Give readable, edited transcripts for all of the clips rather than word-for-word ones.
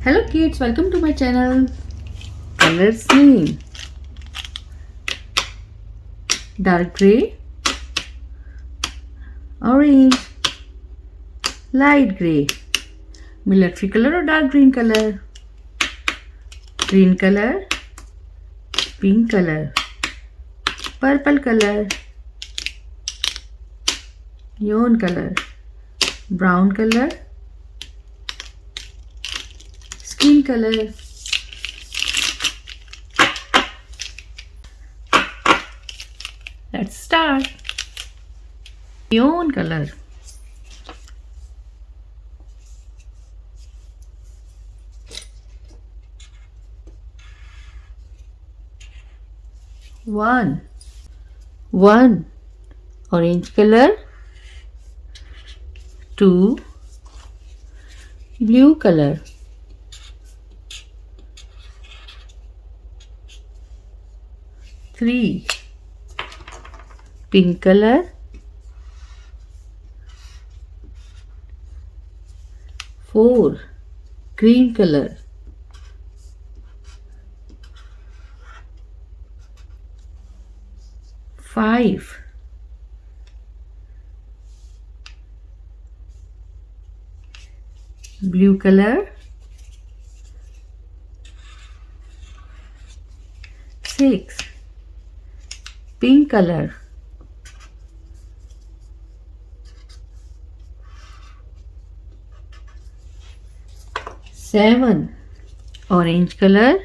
Hello kids, welcome to my channel. Colors name: dark gray, orange, light gray, military color or dark green color, green color, pink color, purple color, neon color, brown color, skin color. Let's start. Neon color. One. Orange color. 2. Blue color. 3. Pink color. 4. Green color. 5. Blue color. 6. Pink color. 7. Orange color.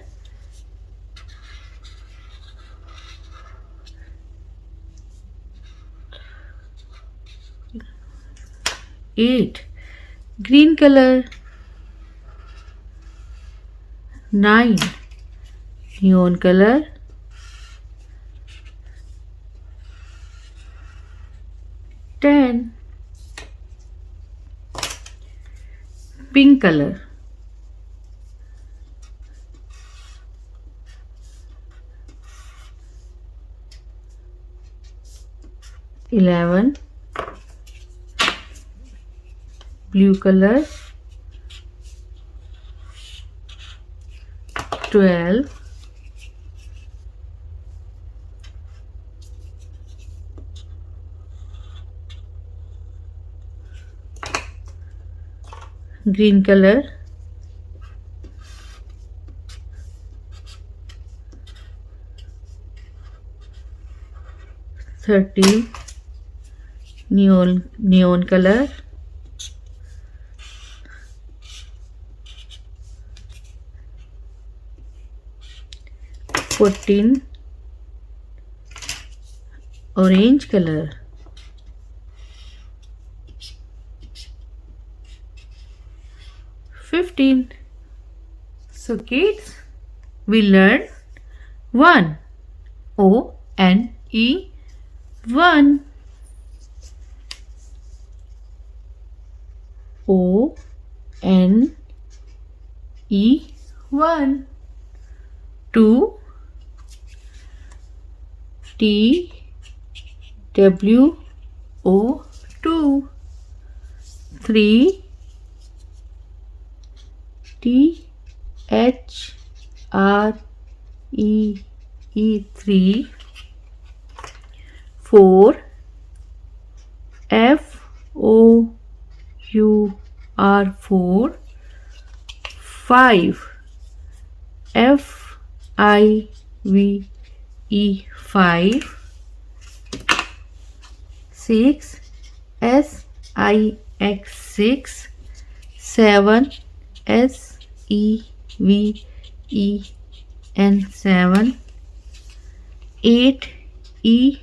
8. Green color. 9. Neon color. 10. Pink color. 11. Blue color. 12. Green color. 13. Neon color. 14. Orange color. 15. So kids, we learned 1. O-N-E 1. O-N-E 1. 2. T-W-O 2. 3. T-H-R-E-E 3. 4. F-O-U-R 4. 5. F-I-V-E 5. 6. S-I-X 6. 7. S-E-V-E-N 7. 8. E-I-G-H-T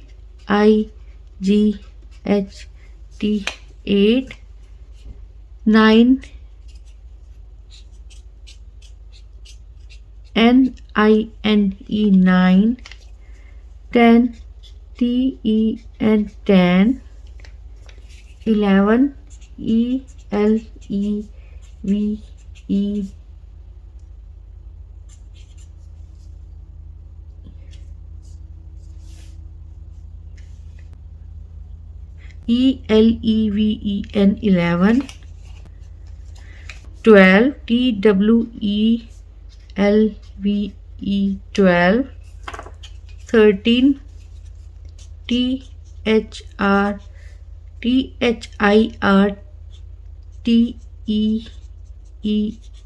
8. 9. N-I-N-E 9. 10. T-E-N 10. 11. E-L-E-V-E E-L-E-V-E-N 11. 12, TWELVE 12, 13,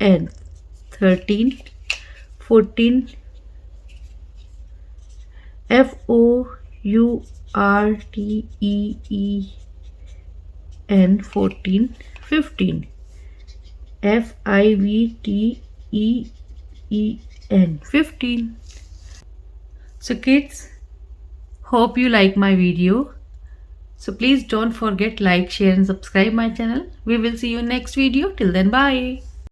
THIRTEEN 13, 14, FOURTEEN 14, 15, FIVTEEN 15. So kids, hope you like my video. So please don't forget like, share and subscribe my channel. We will see you next video. Till then, bye.